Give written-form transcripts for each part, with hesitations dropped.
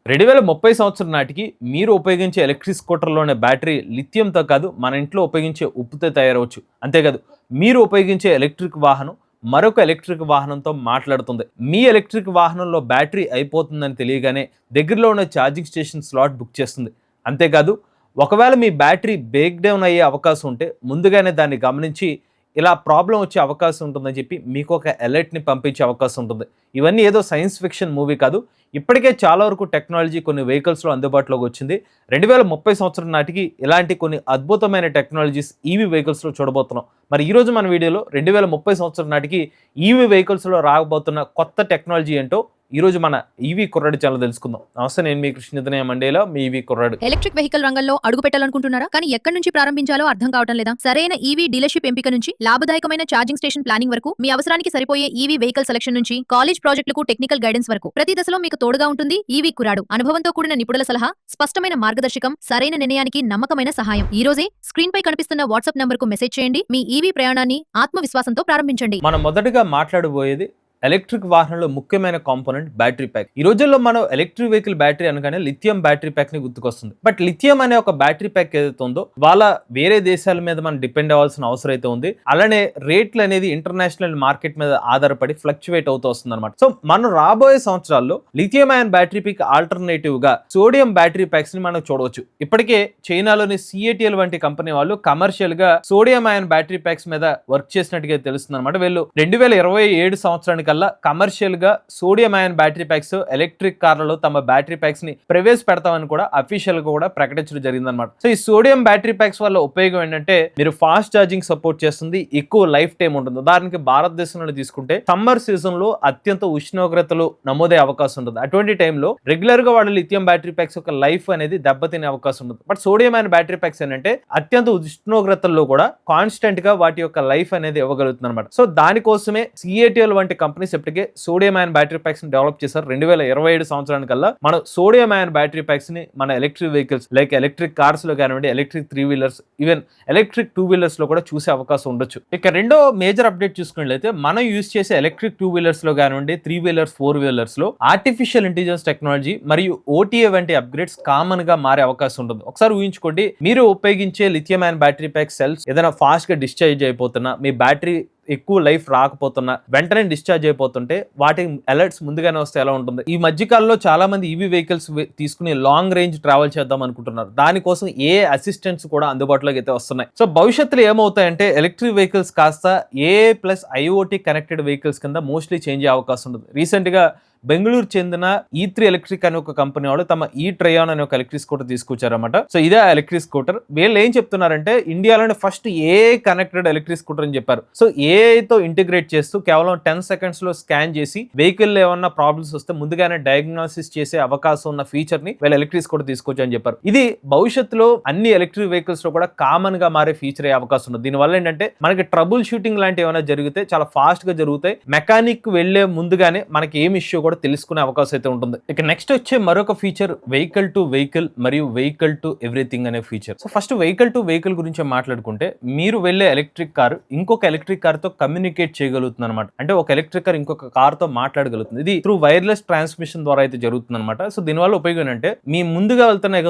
2030 సంవత్సరం నాటికి మీరు ఉపయోగించే ఎలక్ట్రిక్ స్కూటర్‌లోని బ్యాటరీ లిథియంతో కాదు, మన ఇంట్లో ఉపయోగించే ఉప్పుతో తయారవచ్చు. అంతేకాదు, మీరు ఉపయోగించే ఎలక్ట్రిక్ వాహనం మరొక ఎలక్ట్రిక్ వాహనంతో మాట్లాడుతుంది. మీ ఎలక్ట్రిక్ వాహనంలో బ్యాటరీ అయిపోతుందని తెలియగానే దగ్గరలో ఉన్న ఛార్జింగ్ స్టేషన్ స్లాట్ బుక్ చేస్తుంది. అంతేకాదు, ఒకవేళ మీ బ్యాటరీ బ్రేక్ డౌన్ అయ్యే అవకాశం ఉంటే ముందుగానే దాన్ని గమనించి ఇలా ప్రాబ్లమ్ వచ్చే అవకాశం ఉంటుందని చెప్పి మీకు ఒక అలర్ట్‌ని పంపించే అవకాశం ఉంటుంది. ఇవన్నీ ఏదో సైన్స్ ఫిక్షన్ మూవీ కాదు. ఇప్పటికే చాలా వరకు టెక్నాలజీ కొన్ని వెహికల్స్‌లో అందుబాటులోకి వచ్చింది. 2030 సంవత్సరం నాటికి ఇలాంటి కొన్ని అద్భుతమైన టెక్నాలజీస్ ఈవీ వెహికల్స్‌లో చూడబోతున్నాం. మరి ఈరోజు మన వీడియోలో 2030 సంవత్సరం నాటికి ఈవీ వెహికల్స్‌లో రాబోతున్న కొత్త టెక్నాలజీ ఏంటో ఈరోజు మన ఈవీ కుర్రాడి ఛానల్ తెలుసుకుందాం. నమస్తే, నేను మీ కృష్ణచైతన్య మండేలా, మీ ఈవీ కుర్రాడు. ఎలక్ట్రిక్ వెహికల్ రంగంలో అడుగు పెట్టాలనుకుంటున్నారా? కానీ ఎక్కడి నుంచి ప్రారంభించాలో అర్థం కావటం లేదా? సరైన ఈవీ డీలర్షిప్ ఎంపిక నుంచి లాభదాయకమైన ఛార్జింగ్ స్టేషన్ ప్లానింగ్ వరకు, మీ అవసరానికి సరిపోయే ఈవీ వెహికల్ సెలక్షన్ నుంచి కాలేజ్ ప్రాజెక్టులకు టెక్నికల్ గైడెన్స్ వరకు ప్రతి దశలో మీకు తోడుగా ఉంటుంది ఈవీ కుర్రాడు. అనుభవంతో కూడిన నిపుణుల సలహా, స్పష్టమైన మార్గదర్శకం, సరైన నిర్ణయానికి నమ్మకమైన సహాయం. ఈ రోజే స్క్రీన్ పై కనిపిస్తున్న వాట్సాప్ నంబర్ కు మెసేజ్ చేయండి. మీ ఈవీ ప్రయాణాన్ని ఆత్మవిశ్వాసంతో ప్రారంభించండి. మనం మొదటగా మాట్లాడబోయేది ఎలక్ట్రిక్ వాహనంలో ముఖ్యమైన కాంపోనెంట్ బ్యాటరీ ప్యాక్. ఈ రోజుల్లో మనం ఎలక్ట్రిక్ వెహికల్ బ్యాటరీ అనగానే లిథియం బ్యాటరీ ప్యాక్ ని గుర్తుకొస్తుంది. బట్ లిథియం అనే ఒక బ్యాటరీ ప్యాక్ ఏదైతే ఉందో వాళ్ళ వేరే దేశాల మీద మనం డిపెండ్ అవ్వాల్సిన అవసరం అయితే ఉంది. అలానే రేట్లు అనేది ఇంటర్నేషనల్ మార్కెట్ మీద ఆధారపడి ఫ్లక్చువేట్ అవుతూ వస్తుంది అనమాట. సో మనం రాబోయే సంవత్సరాల్లో lithium ion battery pack alternative గా సోడియం బ్యాటరీ ప్యాక్స్ ని మనం చూడవచ్చు. ఇప్పటికే చైనాలోని సిఏటిఎల్ వంటి కంపెనీ వాళ్ళు కమర్షియల్ గా సోడియం అయాన్ బ్యాటరీ ప్యాక్స్ మీద వర్క్ చేసినట్టుగా తెలుస్తుంది అనమాట. వీళ్ళు 2027 సంవత్సరానికి కమర్షియల్ గా sodium ion battery packs electric కార్లలో తమ బ్యాటరీ ప్యాక్స్ ని ప్రవేశపెడతామని కూడా అఫీషియల్ గా కూడా ప్రకటించడం జరిగిందన్నమాట. సో ఈ సోడియం బ్యాటరీ ప్యాక్స్ వల్ల ఉపయోగం ఏంటంటే మీరు ఫాస్ట్ ఛార్జింగ్ సపోర్ట్ చేస్తుంది, ఎక్కువ లైఫ్ టైం ఉంటుంది. ఉదాహరణకి భారతదేశంలో తీసుకుంటే సమ్మర్ సీజన్ లో అత్యంత ఉష్ణోగ్రతలు నమోదయ్యే అవకాశం ఉంటుంది. అటువంటి టైంలో రెగ్యులర్ గా వాడే లిథియం బ్యాటరీ ప్యాక్స్ యొక్క లైఫ్ అనేది దెబ్బతినే అవకాశం ఉంటుంది. But sodium ion battery packs ఏంటంటే అత్యంత ఉష్ణోగ్రతల్లో కూడా కాన్స్టెంట్ గా వాటి యొక్క లైఫ్ అనేది ఇవ్వగలుగుతుంది అనమాట. సో దానికోసమే సిఏటిఎల్ వంటి కంపెనీస్ ఇప్పటికే సోడియం అయాన్ బ్యాటరీ ప్యాక్స్ ని డెవలప్ చేశారు. 2027 సంవత్సరానికల్లా మనం సోడియం అయాన్ బ్యాటరీ ప్యాక్స్ ని మన electric vehicles like electric cars లో కానివ్వండి, electric 3 wheelers, even electric 2 wheelers లో కూడా చూసే అవకాశం ఉండొచ్చు. ఇక రెండో మేజర్ అప్డేట్ చూసుకున్నట్లయితే మనం యూజ్ చేసే ఎలక్ట్రిక్ 2 వీలర్స్ లో కానివ్వండి, 3 వీలర్స్, 4 వీలర్స్ లో ఆర్టిఫిషియల్ ఇంటెలిజెన్స్ టెక్నాలజీ మరియు ఓటీఏ వంటి అప్గ్రేడ్స్ కామన్ గా మారే అవకాశం ఉంటుంది. ఒకసారి ఊహించుకోండి, మీరు ఉపయోగించే lithium ion battery pack cells ఏదైనా ఫాస్ట్ గా డిశ్చార్జ్ అయిపోతున్నా, మీ బ్యాటరీ ఎక్కువ లైఫ్ రాకపోతున్నా, వెంటనే డిశ్చార్జ్ అయిపోతుంటే వాటి అలర్ట్స్ ముందుగానే వస్తే ఎలా ఉంటుంది? ఈ మధ్యకాలంలో చాలా మంది ఈవీ వెహికల్స్ తీసుకుని లాంగ్ రేంజ్ ట్రావెల్ చేద్దాం అనుకుంటున్నారు. దానికోసం ఏ అసిస్టెంట్స్ కూడా అందుబాటులోకి అయితే వస్తున్నాయి. సో భవిష్యత్తులో ఏమవుతాయంటే ఎలక్ట్రిక్ వెహికల్స్ కాస్త AI+IoT కనెక్టెడ్ వెహికల్స్ కింద మోస్ట్లీ చేంజ్ అయ్యే అవకాశం ఉంటుంది. రీసెంట్ గా బెంగళూరు చెందిన E3 ఎలక్ట్రిక్ అనే ఒక కంపెనీ వాళ్ళు తమ E-Trion అనే ఒక ఎలక్ట్రిక్ స్కూటర్ తీసుకొచ్చారన్నమాట. సో ఇదే ఎలక్ట్రిక్ స్కూటర్. వీళ్ళు ఏం చెప్తున్నారంటే ఇండియాలోనే first AI connected electric scooter అని చెప్పారు. సో AI తో ఇంటిగ్రేట్ చేస్తూ కేవలం 10 సెకండ్స్ లో స్కాన్ చేసి వెహికల్ ఏమన్నా ప్రాబ్లమ్స్ వస్తే ముందుగానే డయాగ్నోసిస్ చేసే అవకాశం ఉన్న ఫీచర్ ని వీళ్ళు ఎలక్ట్రిక్ స్కూటర్ తీసుకొచ్చారని చెప్పారు. ఇది భవిష్యత్తులో అన్ని ఎలక్ట్రిక్ వెహికల్స్ లో కూడా కామన్ గా మారే ఫీచర్ అయ్యే అవకాశం ఉంది. దీనివల్ల ఏంటంటే మనకి ట్రబుల్ షూటింగ్ లాంటి ఏమైనా జరిగితే చాలా ఫాస్ట్ గా జరుగుతాయి. మెకానిక్ వెళ్లే ముందుగానే మనకి ఏం ఇష్యూ కూడా తెలుసుకునే అవకాశం అయితే ఉంటుంది. ఇక నెక్స్ట్ వచ్చే మరొక ఫీచర్ వెహికల్ టు వెహికల్ మరియు వెహికల్ టు ఎవ్రీథింగ్ అనే feature. So first vehicle to vehicle గురించి మాట్లాడుకుంటే మీరు వెళ్లే ఎలక్ట్రిక్ కార్ ఇంకొక ఎలక్ట్రిక్ కార్ తో కమ్యూనికేట్ చేయగలుగుతుంది అనమాట. అంటే ఒక ఎలక్ట్రిక్ కార్ ఇంకొక కార్ తో మాట్లాడగలుగుతుంది. ఇది త్రూ వైర్లెస్ ట్రాన్స్మిషన్ ద్వారా అయితే జరుగుతుంది అనమాట. సో దీనివల్ల ఉపయోగం ఏంటంటే మీ ముందుగా వెళ్తున్న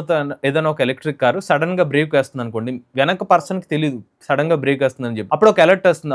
ఏదైనా ఒక ఎలక్ట్రిక్ కార్ సడన్ గా బ్రేక్ వేస్తుంది అనుకోండి, వెనక పర్సన్ కి తెలియదు సడన్ గా బ్రేక్ వేస్తుందని చెప్పి, అప్పుడు ఒక అలర్ట్ వస్తుంది,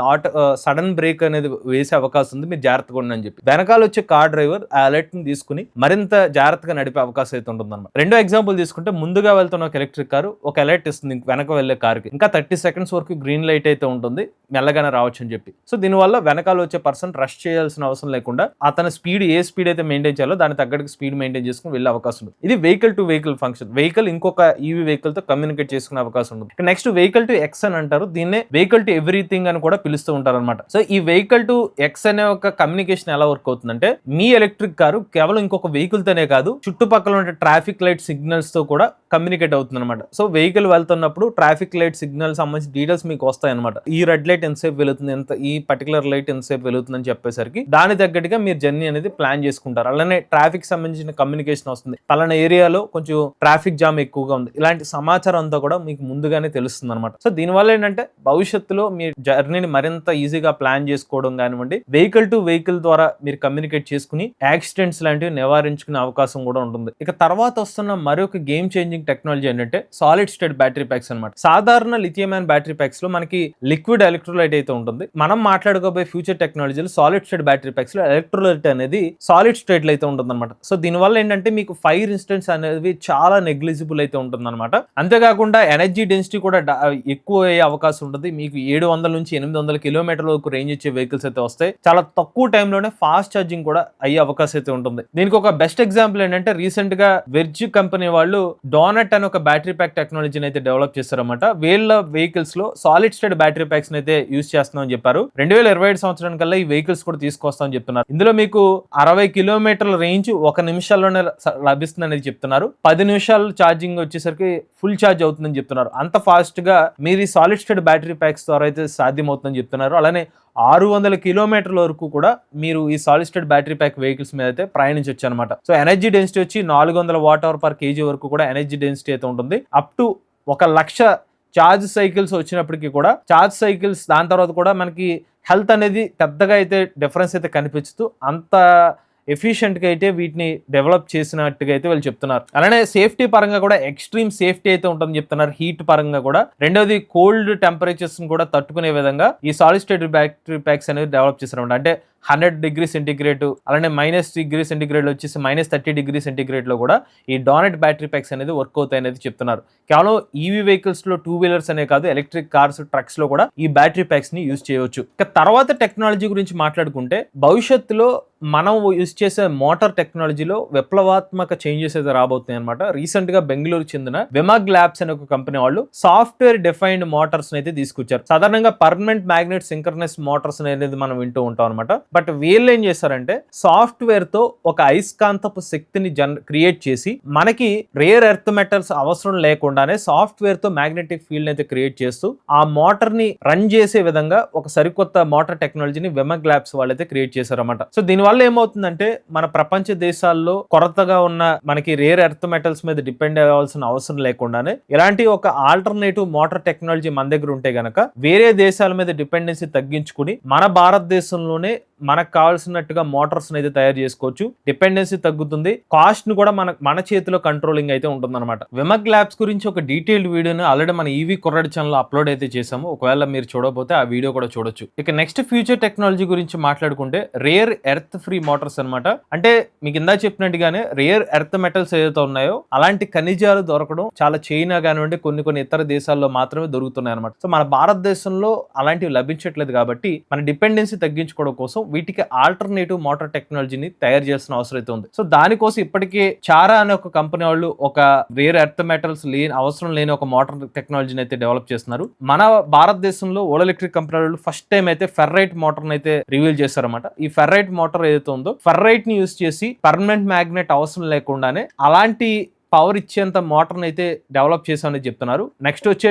సడన్ బ్రేక్ అనేది వేసే అవకాశం ఉంది, మీరు జాగ్రత్తగా ఉండని చెప్పి. వెనకాల వచ్చే కార్ డ్రైవర్ ఆ అలర్ట్ ని తీసుకుని మరింత జాగ్రత్తగా నడిపే అవకాశం అయితే ఉంటుంది అనమాట. రెండో ఎగ్జాంపుల్ తీసుకుంటే ముందుగా వెళ్తున్న ఒక ఎలక్ట్రిక్ కారు ఒక అలర్ట్ ఇస్తుంది వెనక వెళ్లే కార్కి, ఇంకా 30 సెకండ్స్ వరకు గ్రీన్ లైట్ అయితే ఉంటుంది, మెల్లగానే రావచ్చు అని చెప్పి. సో దీనివల్ల వెనకాల వచ్చే పర్సన్ రష్ చేయాల్సిన అవసరం లేకుండా అతని స్పీడ్ ఏ స్పీడ్ అయితే మెయింటైన్ చేయాలో దాని తగ్గట్టు స్పీడ్ మెయింటైన్ చేసుకుని వెళ్ళే అవకాశం ఉంది. ఇది vehicle to vehicle function. Vehicle ఇంకొక ఈవీ వెహికల్ తో కమ్యూనికేట్ చేసుకునే అవకాశం ఉంటుంది. నెక్స్ట్ వెహికల్ టు ఎక్స్ అని అంటారు, దీన్నే వెహికల్ టు ఎవ్రీథింగ్ అని కూడా పిలుస్తూ ఉంటారు అనమాట. సో ఈ వెహికల్ టు ఎక్స్ అనే ఒక కమ్యూనికేషన్ ఎలా వర్క్ అవుతుందంటే మీ ఎలక్ట్రిక్ కారు కేవలం ఇంకొక వెహికల్ తోనే కాదు, చుట్టుపక్కల ఉండే ట్రాఫిక్ లైట్ సిగ్నల్స్ తో కూడా కమ్యూనికేట్ అవుతుంది అనమాట. సో వెహికల్ వెళ్తున్నప్పుడు ట్రాఫిక్ లైట్ సిగ్నల్ సంబంధించిన డీటెయిల్స్ మీకు వస్తాయి అనమాట. ఈ రెడ్ లైట్ ఎంతసేపు వెళుతుంది, ఈ పర్టికులర్ లైట్ ఎంతసేపు వెళుతుంది అని చెప్పేసరికి దాని తగ్గట్టుగా మీరు జర్నీ అనేది ప్లాన్ చేసుకుంటారు. అలానే ట్రాఫిక్ సంబంధించిన కమ్యూనికేషన్ వస్తుంది, పలానా ఏరియాలో కొంచెం ట్రాఫిక్ జామ్ ఎక్కువగా ఉంది, ఇలాంటి సమాచారం అంతా కూడా మీకు ముందుగానే తెలుస్తుంది అనమాట. సో దీనివల్ల ఏంటంటే భవిష్యత్తులో మీ జర్నీని మరింత ఈజీగా ప్లాన్ చేసుకోవడం కానివ్వండి, వెహికల్ టు వెహికల్ ద్వారా మీరు కమ్యూనికేట్ చేసుకుని యాక్సిడెంట్స్ లాంటివి నివారించుకునే అవకాశం కూడా ఉంటుంది. ఇక తర్వాత వస్తున్న మరొక గేమ్ చేంజింగ్ టెక్నాలజీ ఏంటంటే సాలిడ్ స్టేట్ బ్యాటరీ ప్యాక్స్ అనమాట. సాధారణ లిథియం అయాన్ బ్యాటరీ ప్యాక్స్ లో మనకి లిక్విడ్ ఎలక్ట్రోలైట్ అయితే ఉంటుంది. మనం మాట్లాడుకోబోయే ఫ్యూచర్ టెక్నాలజీలో సాలిడ్ స్టేట్ బ్యాటరీ ప్యాక్స్ లో ఎలక్ట్రోలైట్ అనేది సాలిడ్ స్టేట్ లో అయితే ఉంటుంది అనమాట. సో దీనివల్ల ఏంటంటే మీకు ఫైర్ ఇన్సిడెంట్స్ అనేది చాలా నెగ్లిజిబుల్ అయితే ఉంటుంది అనమాట. అంతేకాకుండా ఎనర్జీ డెన్సిటీ కూడా ఎక్కువ అయ్యే అవకాశం ఉంటుంది. మీకు 700 నుంచి 800 కిలోమీటర్ల వరకు రేంజ్ ఇచ్చే వెహికల్స్ అయితే వస్తాయి. చాలా తక్కువ టైంలోనే ఫాస్ట్ ఛార్జింగ్ కూడా అయ్యే అవకాశం అయితే ఉంటుంది. దీనికి ఒక బెస్ట్ ఎగ్జాంపుల్ ఏంటంటే రీసెంట్ గా వెర్జ్ కంపెనీ వాళ్ళు డోనట్ అనే ఒక బ్యాటరీ ప్యాక్ టెక్నాలజీని అయితే డెవలప్ చేశారన్నమాట. వీళ్ళ వెహికల్స్ లో సాలిడ్ స్టేట్ బ్యాటరీ ప్యాక్స్ అయితే యూజ్ చేస్తున్నామని చెప్పారు. 2027 సంవత్సరం కల్లా ఈ వెహికల్స్ కూడా తీసుకొస్తామని చెప్తున్నారు. ఇందులో మీకు 60 కిలోమీటర్ల రేంజ్ 1 నిమిషాల్లోనే లభిస్తుంది అనేది చెప్తున్నారు. 10 నిమిషాలు ఛార్జింగ్ వచ్చేసరికి ఫుల్ ఛార్జ్ అవుతుందని చెప్తున్నారు. అంత ఫాస్ట్ గా మీరు ఈ సాలిడ్ స్టేట్ బ్యాటరీ ప్యాక్స్ ద్వారా అయితే సాధ్యమవుతుందని చెప్తున్నారు. అలానే 600 కిలోమీటర్ల వరకు కూడా మీరు ఈ solid state battery pack vehicles మీద అయితే ప్రయాణించవచ్చు అనమాట. సో ఎనర్జీ డెన్సిటీ వచ్చి 400 Wh/kg వరకు కూడా ఎనర్జీ డెన్సిటీ అయితే ఉంటుంది. అప్ టు 1,00,000 ఛార్జ్ సైకిల్స్ వచ్చినప్పటికీ కూడా ఛార్జ్ సైకిల్స్ దాని తర్వాత కూడా మనకి హెల్త్ అనేది పెద్దగా అయితే డిఫరెన్స్ అయితే కనిపించదు. అంత ఎఫిషియెంట్గా అయితే వీటిని డెవలప్ చేసినట్టుగా అయితే వీళ్ళు చెప్తున్నారు. అలానే సేఫ్టీ పరంగా కూడా ఎక్స్ట్రీమ్ సేఫ్టీ అయితే ఉంటుందని చెప్తున్నారు. హీట్ పరంగా కూడా. రెండోది కోల్డ్ టెంపరేచర్స్ కూడా తట్టుకునే విధంగా ఈ సాలిడ్ స్టేట్ బ్యాటరీ ప్యాక్స్ అనేవి డెవలప్ చేశారన్నమాట. అంటే 100 డిగ్రీ సెంటిగ్రేడ్ అలానే -3°C వచ్చేసి -30°C లో కూడా ఈ డోనట్ బ్యాటరీ ప్యాక్స్ అనేది వర్క్ అవుతాయి అనేది చెప్తున్నారు. కేవలం ఈవీ వెహికల్స్ లో 2 వీలర్స్ అనే కాదు, ఎలక్ట్రిక్ కార్స్, ట్రక్స్ లో కూడా ఈ బ్యాటరీ ప్యాక్స్ ని యూజ్ చేయవచ్చు. ఇక తర్వాత టెక్నాలజీ గురించి మాట్లాడుకుంటే భవిష్యత్తులో మనం యూజ్ చేసే మోటార్ టెక్నాలజీలో విప్లవాత్మక చేంజెస్ అయితే రాబోతున్నాయి అనమాట. రీసెంట్ గా బెంగళూరు చెందిన వెమాగ్ ల్యాబ్స్ అనే ఒక కంపెనీ వాళ్ళు సాఫ్ట్వేర్ డిఫైన్డ్ మోటార్స్ అయితే తీసుకొచ్చారు. సాధారణంగా పర్మనెంట్ మ్యాగ్నెట్ సింక్రనస్ మోటార్స్ అనేది మనం వింటూ ఉంటాం అనమాట. బట్ వీళ్ళు ఏం చేస్తారంటే సాఫ్ట్వేర్ తో ఒక అయస్కాంతపు శక్తిని క్రియేట్ చేసి మనకి రేర్ ఎర్త్ మెటల్స్ అవసరం లేకుండానే సాఫ్ట్వేర్ తో మ్యాగ్నెటిక్ ఫీల్డ్ అయితే క్రియేట్ చేస్తూ ఆ మోటార్ ని రన్ చేసే విధంగా ఒక సరికొత్త మోటార్ టెక్నాలజీని వెమాగ్ ల్యాబ్స్ వాళ్ళైతే క్రియేట్ చేశారన్నమాట. సో దీనివల్ల ఏమవుతుందంటే మన ప్రపంచ దేశాల్లో కొరతగా ఉన్న మనకి రేర్ ఎర్త్ మెటల్స్ మీద డిపెండ్ అవ్వాల్సిన అవసరం లేకుండానే ఇలాంటి ఒక ఆల్టర్నేటివ్ మోటార్ టెక్నాలజీ మన దగ్గర ఉంటే గనక వేరే దేశాల మీద డిపెండెన్సీ తగ్గించుకుని మన భారతదేశంలోనే మనకు కావాల్సినట్టుగా మోటార్స్ అయితే తయారు చేసుకోవచ్చు. డిపెండెన్సీ తగ్గుతుంది, కాస్ట్ ను కూడా మన చేతిలో కంట్రోలింగ్ అయితే ఉంటుంది అనమాట. వెమాగ్ ల్యాబ్స్ గురించి ఒక డీటెయిల్డ్ వీడియోని ఆల్రెడీ మన ఈవీ కుర్రాడి ఛానల్ అప్లోడ్ అయితే చేసాము. ఒకవేళ మీరు చూడకపోతే ఆ వీడియో కూడా చూడొచ్చు. ఇక నెక్స్ట్ ఫ్యూచర్ టెక్నాలజీ గురించి మాట్లాడుకుంటే రేర్ ఎర్త్ ఫ్రీ మోటార్స్ అనమాట. అంటే మీకు ఇందా చెప్పినట్టుగానే రేర్ ఎర్త్ మెటల్స్ ఏదైతే ఉన్నాయో అలాంటి ఖనిజాలు దొరకడం చాలా చైనా కానివ్వండి కొన్ని ఇతర దేశాల్లో మాత్రమే దొరుకుతున్నాయి అనమాట. సో మన భారతదేశంలో అలాంటివి లభించట్లేదు కాబట్టి మన డిపెండెన్సీ తగ్గించుకోవడం కోసం వీటికి ఆల్టర్నేటివ్ మోటార్ టెక్నాలజీని తయారు చేయాల్సిన అవసరం అయితే ఉంది. సో దానికోసం ఇప్పటికే చారా అనే ఒక కంపెనీ వాళ్ళు ఒక రేర్ ఎర్త్ మెటల్స్ అవసరం లేని ఒక మోటార్ టెక్నాలజీని అయితే డెవలప్ చేస్తున్నారు. మన భారతదేశంలో ఓలా ఎలక్ట్రిక్ కంపెనీ వాళ్ళు ఫస్ట్ టైం అయితే ఫెర్రైట్ మోటార్ అయితే రివీల్ చేశారన్నమాట. ఈ ఫెర్రైట్ మోటార్ ఏదైతే ఉందో ఫెర్రైట్ ని యూజ్ చేసి పర్మనెంట్ మ్యాగ్నెట్ అవసరం లేకుండానే అలాంటి పవర్ ఇచ్చేంత మోటార్ని అయితే డెవలప్ చేసామని చెప్తున్నారు. నెక్స్ట్ వచ్చే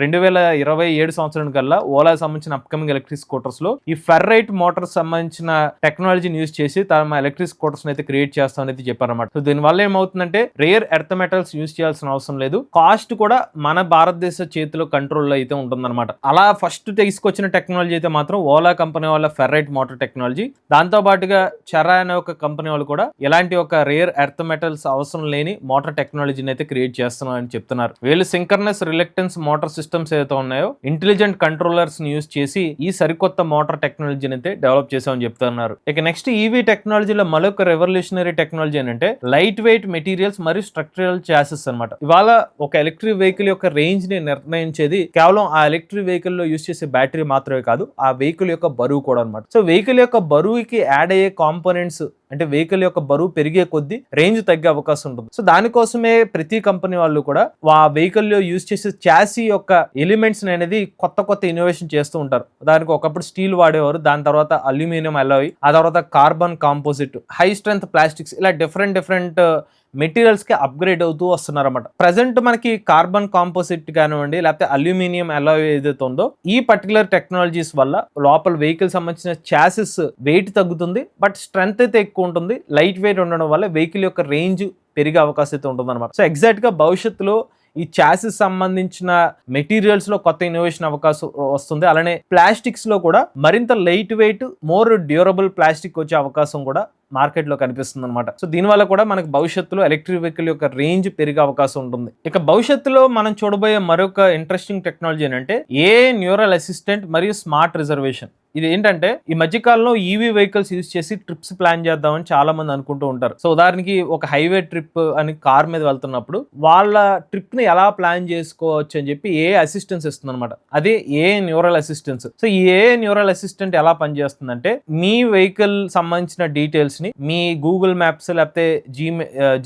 2027 సంవత్సరం కల్లా ఓలా సంబంధించిన అప్కమింగ్ ఎలక్ట్రిక్ స్కూటర్స్ లో ఈ ఫెర్రైట్ మోటార్ సంబంధించిన టెక్నాలజీని యూజ్ చేసి తమ ఎలక్ట్రిక్ స్కూటర్స్ అయితే క్రియేట్ చేస్తామని అయితే చెప్పారన్నమాట. సో దీనివల్ల ఏమవుతుందంటే రేర్ ఎర్త్ మెటల్స్ యూజ్ చేయాల్సిన అవసరం లేదు, కాస్ట్ కూడా మన భారతదేశ చేతిలో కంట్రోల్లో అయితే ఉంటుందన్నమాట. అలా ఫస్ట్ తీసుకొచ్చిన టెక్నాలజీ అయితే మాత్రం ఓలా కంపెనీ వాళ్ళ ఫెర్రైట్ మోటార్ టెక్నాలజీ. దాంతో పాటుగా చెరా అనే ఒక కంపెనీ వాళ్ళు కూడా ఇలాంటి ఒక రేర్ ఎర్త్ మెటల్స్ అవసరం లేని మోటార్ టెక్నాలజీని అయితే క్రియేట్ చేస్తున్నారని చెప్తున్నారు. వీళ్ళు సింక్రనస్ రిలక్టెన్స్ మోటార్ సిస్టమ్స్ ఏదైతే ఉన్నాయో ఇంటెలిజెంట్ కంట్రోలర్స్ ని యూజ్ చేసి ఈ సరికొత్త మోటార్ టెక్నాలజీని అయితే డెవలప్ చేసామని చెప్తున్నారు. ఇక నెక్స్ట్ ఈవీ టెక్నాలజీలో మరొక రెవల్యూషనరీ టెక్నాలజీ ఏంటంటే లైట్ వెయిట్ మెటీరియల్స్ మరియు స్ట్రక్చరల్ చాసెస్ అనమాట. ఇవాళ ఒక ఎలక్ట్రిక్ వెహికల్ యొక్క రేంజ్ ని నిర్ణయించేది కేవలం ఆ ఎలక్ట్రిక్ వెహికల్ లో యూజ్ చేసే బ్యాటరీ మాత్రమే కాదు, ఆ వెహికల్ యొక్క బరువు కూడా అనమాట. సో వెహికల్ యొక్క బరువుకి యాడ్ అయ్యే కాంపోనెంట్స్ అంటే వెహికల్ యొక్క బరువు పెరిగే కొద్దీ రేంజ్ తగ్గే అవకాశం ఉంటుంది. సో దానికోసమే ప్రతి కంపెనీ వాళ్ళు కూడా ఆ వెహికల్ లో యూజ్ చేసే చాసీ యొక్క ఎలిమెంట్స్ అనేది కొత్త ఇన్నోవేషన్ చేస్తూ ఉంటారు. దానికి ఒకప్పుడు స్టీల్ వాడేవారు, దాని తర్వాత అల్యూమినియం అలాయ్, ఆ తర్వాత carbon composite, high strength plastics, ఇలా డిఫరెంట్ మెటీరియల్స్ కి అప్గ్రేడ్ అవుతూ వస్తున్నారు అనమాట. ప్రజెంట్ మనకి కార్బన్ కాంపోజిట్ కానివ్వండి, లేకపోతే అల్యూమినియం అలాయ్ ఏదైతే ఉందో ఈ పర్టికులర్ టెక్నాలజీస్ వల్ల లోపల వెహికల్ సంబంధించిన చాసిస్ వెయిట్ తగ్గుతుంది, బట్ స్ట్రెంత్ అయితే ఎక్కువ ఉంటుంది. లైట్ వెయిట్ ఉండడం వల్ల వెహికల్ యొక్క రేంజ్ పెరిగే అవకాశం అయితే ఉంటుంది అనమాట. సో ఎగ్జాక్ట్ గా భవిష్యత్తులో ఈ చాసిస్ సంబంధించిన మెటీరియల్స్ లో కొత్త ఇన్నోవేషన్ అవకాశం వస్తుంది. అలానే ప్లాస్టిక్స్ లో కూడా మరింత light weight more durable plastic వచ్చే అవకాశం కూడా మార్కెట్ లో కనిపిస్తుంది అనమాట. సో దీనివల్ల కూడా మనకు భవిష్యత్తులో ఎలక్ట్రిక్ వెహికల్ యొక్క రేంజ్ పెరిగే అవకాశం ఉంటుంది. ఇక భవిష్యత్తులో మనం చూడబోయే మరొక ఇంట్రెస్టింగ్ టెక్నాలజీ ఏంటంటే న్యూరల్ అసిస్టెంట్ మరియు స్మార్ట్ రిజర్వేషన్. ఇది ఏంటంటే ఈ మధ్యకాలంలో ఈవీ వెహికల్స్ యూజ్ చేసి ట్రిప్స్ ప్లాన్ చేద్దామని చాలా మంది అనుకుంటూ ఉంటారు. సో ఉదాహరణకి ఒక హైవే ట్రిప్ అని కార్ మీద వెళ్తున్నప్పుడు వాళ్ళ ట్రిప్ ని ఎలా ప్లాన్ చేసుకోవచ్చు అని చెప్పి అసిస్టెన్స్ ఇస్తుంది అనమాట. అదే న్యూరల్ అసిస్టెన్స్. సో ఈ న్యూరల్ అసిస్టెంట్ ఎలా పనిచేస్తుందంటే మీ వెహికల్ సంబంధించిన డీటెయిల్స్ ని మీ గూగుల్ మ్యాప్స్ లేకపోతే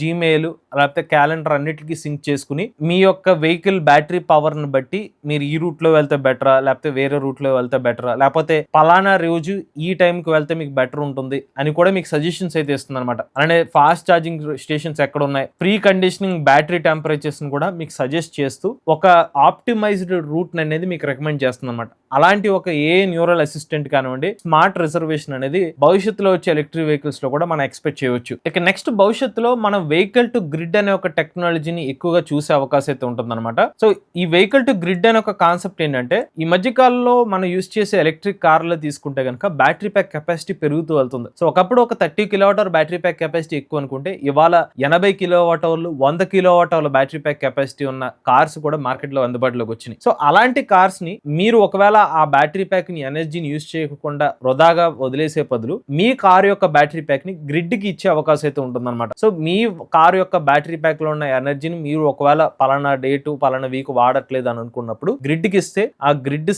జీమెయిల్ లేకపోతే క్యాలెండర్ అన్నిటికీ సింక్ చేసుకుని మీ యొక్క వెహికల్ బ్యాటరీ పవర్ ని బట్టి మీరు ఈ రూట్ లో వెళ్తే బెటరా, లేకపోతే వేరే రూట్ లో వెళ్తే బెటరా, లేకపోతే పలానా రోజు ఈ టైంకి వెళ్తే మీకు బెటర్ ఉంటుంది అని కూడా మీకు సజెషన్స్ అయితే ఇస్తుంది అనమాట. అలానే ఫాస్ట్ ఛార్జింగ్ స్టేషన్స్ ఎక్కడ ఉన్నాయి, ప్రీ కండిషనింగ్ బ్యాటరీ టెంపరేచర్స్ ని కూడా మీకు సజెస్ట్ చేస్తూ ఒక ఆప్టిమైజ్డ్ రూట్ అనేది మీకు రికమెండ్ చేస్తుంది అనమాట. అలాంటి ఒక న్యూరల్ అసిస్టెంట్ కానివ్వండి, స్మార్ట్ రిజర్వేషన్ అనేది భవిష్యత్తులో వచ్చే ఎలక్ట్రిక్ వెహికల్స్ లో కూడా మనం ఎక్స్పెక్ట్ చేయవచ్చు. ఇక నెక్స్ట్ భవిష్యత్తులో మనం వెహికల్ టు గ్రిడ్ అనే ఒక టెక్నాలజీని ఎక్కువగా చూసే అవకాశం అయితే ఉంటుంది అనమాట. సో ఈ వెహికల్ టు గ్రిడ్ అనే ఒక కాన్సెప్ట్ ఏంటంటే ఈ మధ్య కాలంలో మనం యూజ్ చేసే ఎలక్ట్రిక్ కార్లో తీసుకుంటే కనుక బ్యాటరీ ప్యాక్ కెపాసిటీ పెరుగుతూ వెళ్తుంది. సో ఒకప్పుడు ఒక 30 kWh బ్యాటరీ ప్యాక్ కెపాసిటీ ఎక్కువ అనుకుంటే ఇవాళ 80 kWh 100 kWh battery pack capacity ఉన్న కార్స్ కూడా మార్కెట్ లో అందుబాటులోకి వచ్చినాయి. సో అలాంటి కార్స్ ని మీరు ఒకవేళ ఆ బ్యాటరీ ప్యాక్ ని ఎనర్జీని యూజ్ చేయకుండా వృధాగా వదిలేసే బదులు మీ కార్ యొక్క బ్యాటరీ ప్యాక్ ని గ్రిడ్ కి ఇచ్చే అవకాశం అయితే ఉంటుంది అనమాట. సో మీ కార్ యొక్క బ్యాటరీ ప్యాక్ లో ఉన్న ఎనర్జీని మీరు ఒకవేళ పలానా డేటు పలానా వీక్ వాడట్లేదు అని అనుకున్నప్పుడు గ్రిడ్ కి ఇస్తే ఆ గ్రిడ్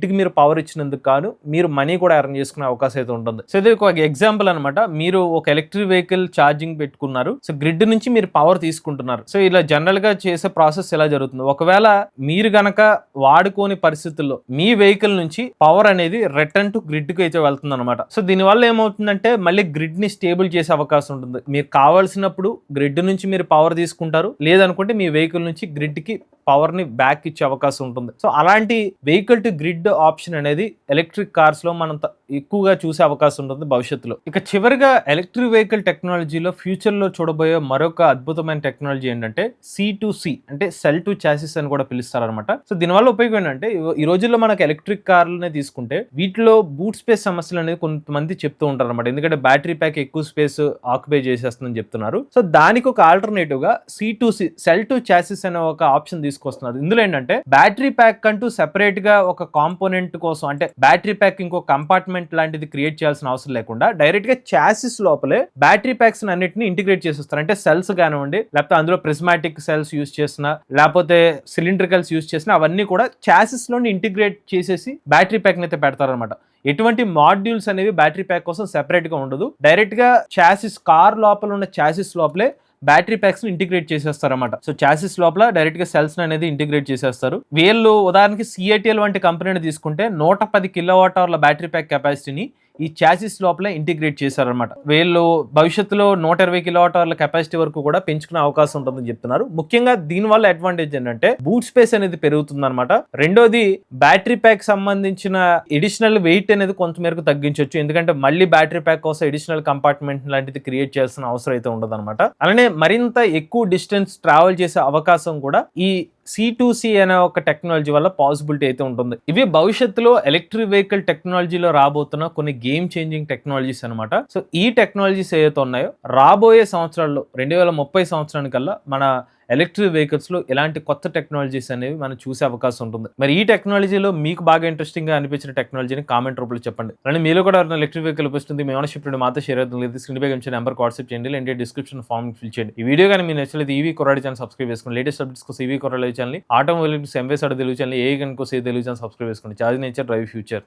కి మీరు పవర్ ఇచ్చినందుకు కాను మీరు మనీ కూడా ఎర్న్ చేసుకునే అవకాశం అయితే ఉంటుంది. సో ఇది ఒక ఎగ్జాంపుల్ అనమాట. మీరు ఒక ఎలక్ట్రిక్ వెహికల్ ఛార్జింగ్ పెట్టుకున్నారు, సో గ్రిడ్ నుంచి మీరు పవర్ తీసుకుంటున్నారు. సో ఇలా జనరల్ గా చేసే ప్రాసెస్ ఎలా జరుగుతుంది, ఒకవేళ మీరు గనక వాడుకోని పరిస్థితుల్లో మీ వెహికల్ నుంచి పవర్ అనేది రిటర్న్ టు గ్రిడ్ కి అయితే వెళ్తుంది అనమాట. సో దీనివల్ల ఏమవుతుందంటే మళ్ళీ గ్రిడ్ ని స్టేబుల్ చేసే అవకాశం ఉంటుంది. మీరు కావాల్సినప్పుడు గ్రిడ్ నుంచి మీరు పవర్ తీసుకుంటారు, లేదనుకుంటే మీ వెహికల్ నుంచి గ్రిడ్ కి పవర్ ని బ్యాక్ ఇచ్చే అవకాశం ఉంటుంది. సో అలాంటి వెహికల్ టు గ్రిడ్ ఆప్షన్ అనేది ఎలక్ట్రిక్ కార్స్ లో మనం ఎక్కువగా చూసే అవకాశం ఉంటుంది భవిష్యత్తులో. ఇక చివరిగా ఎలక్ట్రిక్ వెహికల్ టెక్నాలజీలో ఫ్యూచర్ లో చూడబోయే మరొక అద్భుతమైన టెక్నాలజీ ఏంటంటే C2C అంటే సెల్ టు చాసిస్ అని కూడా పిలుస్తారు అనమాట. సో దీనివల్ల ఉపయోగం ఏంటంటే ఈ రోజుల్లో మనకు ఎలక్ట్రిక్ కార్లనే తీసుకుంటే వీటిలో బూట్ స్పేస్ సమస్యలు అనేది కొంతమంది చెప్తూ ఉంటారు అనమాట. ఎందుకంటే బ్యాటరీ ప్యాక్ ఎక్కువ స్పేస్ ఆక్యుపై చేసేస్తుందని చెప్తున్నారు. సో దానికి ఒక ఆల్టర్నేటివ్ గా C2C సెల్ టు చాసిస్ అనే ఒక ఆప్షన్ తీసుకొస్తున్నారు. ఇందులో ఏంటంటే బ్యాటరీ ప్యాక్ అంటూ సెపరేట్ గా ఒక కాంపోనెంట్ కోసం అంటే బ్యాటరీ ప్యాక్ ఇంకో కంపార్ట్మెంట్ లాంటిది క్రియేట్ చేయాల్సిన అవసరం లేకుండా డైరెక్ట్ గా చాసిస్ లోపలే బ్యాటరీ ప్యాక్స్ అన్నిటిని ఇంటిగ్రేట్ చేసేస్తారు. అంటే సెల్స్ కానివ్వండి, లేకపోతే అందులో ప్రిస్మాటిక్ సెల్స్ యూజ్ చేసిన లేకపోతే సిలిండ్రికల్స్ యూజ్ చేసిన అవన్నీ కూడా చాసిస్ లోని ఇంటిగ్రేట్ చేసేసి బ్యాటరీ ప్యాక్ అయితే పెడతారనమాట. ఎటువంటి మాడ్యూల్స్ అనేవి బ్యాటరీ ప్యాక్ కోసం సెపరేట్ గా ఉండదు. డైరెక్ట్ గా చాసిస్ కార్ లోపల ఉన్న చాసిస్ లోపలే బ్యాటరీ ప్యాక్స్ ని ఇంటిగ్రేట్ చేసేస్తారన్నమాట. సో చాసిస్ లోపల డైరెక్ట్ గా సెల్స్ అనేది ఇంటిగ్రేట్ చేసేస్తారు. వీళ్ళు ఉదాహరణకి CATL వంటి కంపెనీని తీసుకుంటే 110 kWh బ్యాటరీ ప్యాక్ కెపాసిటీని ఈ చాసిస్ లోపల ఇంటిగ్రేట్ చేశారనమాట. వీళ్ళు భవిష్యత్తులో 120 kWh కెపాసిటీ వరకు కూడా పెంచుకునే అవకాశం ఉంటుందని చెప్తున్నారు. ముఖ్యంగా దీనివల్ల అడ్వాంటేజ్ ఏంటంటే బూట్ స్పేస్ అనేది పెరుగుతుంది అనమాట. రెండోది బ్యాటరీ ప్యాక్ సంబంధించిన ఎడిషనల్ వెయిట్ అనేది కొంతమేరకు తగ్గించవచ్చు. ఎందుకంటే మళ్ళీ బ్యాటరీ ప్యాక్ కోసం ఎడిషనల్ కంపార్ట్మెంట్ లాంటిది క్రియేట్ చేయాల్సిన అవసరం అయితే ఉండదు అనమాట. అలానే మరింత ఎక్కువ డిస్టెన్స్ ట్రావెల్ చేసే అవకాశం కూడా ఈ C2C అనే ఒక టెక్నాలజీ వల్ల పాసిబిలిటీ అయితే ఉంటుంది. ఇవి భవిష్యత్తులో ఎలక్ట్రిక్ వెహికల్ టెక్నాలజీలో రాబోతున్న కొన్ని గేమ్ చేంజింగ్ టెక్నాలజీస్ అనమాట. సో ఈ టెక్నాలజీస్ ఏదైతే ఉన్నాయో రాబోయే సంవత్సరాల్లో 2030 సంవత్సరానికల్లా మన ఎలక్ట్రిక్ వెహికల్స్ లో ఇలాంటి కొత్త టెక్నాలజీస్ అనేవి మనం చూసే అవకాశం ఉంటుంది. మరి ఈ టెక్నాలజీలో మీకు బాగా ఇంట్రెస్టింగ్ గా అనిపించిన టెక్నాలజీని కామెంట్ రూపంలో చెప్పండి. అలానే మీలో కూడా ఎలక్ట్రిక్ వెహికల్ వస్తుంది మీ ఓనర్షిప్ మాతో షేర్ అవుతుంది. లేదు స్క్రీన్ పై కనిపించే నెంబర్ వాట్సాప్ చేయండి, లేదంటే డిస్క్రిప్షన్ ఫామ్ ఫిల్ చేయండి. ఈ వీడియో కానీ మీరు నచ్చలేదు ఈవీ కొరాడి ఛానల్ సబ్స్క్రైబ్ చేసుకోండి. లేటెస్ట్ అప్డేట్స్ కోసం ఈవీ కొరాడి ఛానల్, ఆటోమొబైల్ ఎంవేస్ తెలుగు ఛానల్, ఏ కనుక తెలుగు ఛానల్ సబ్స్క్రైబ్ చేసుకోండి. Charge nature drive future.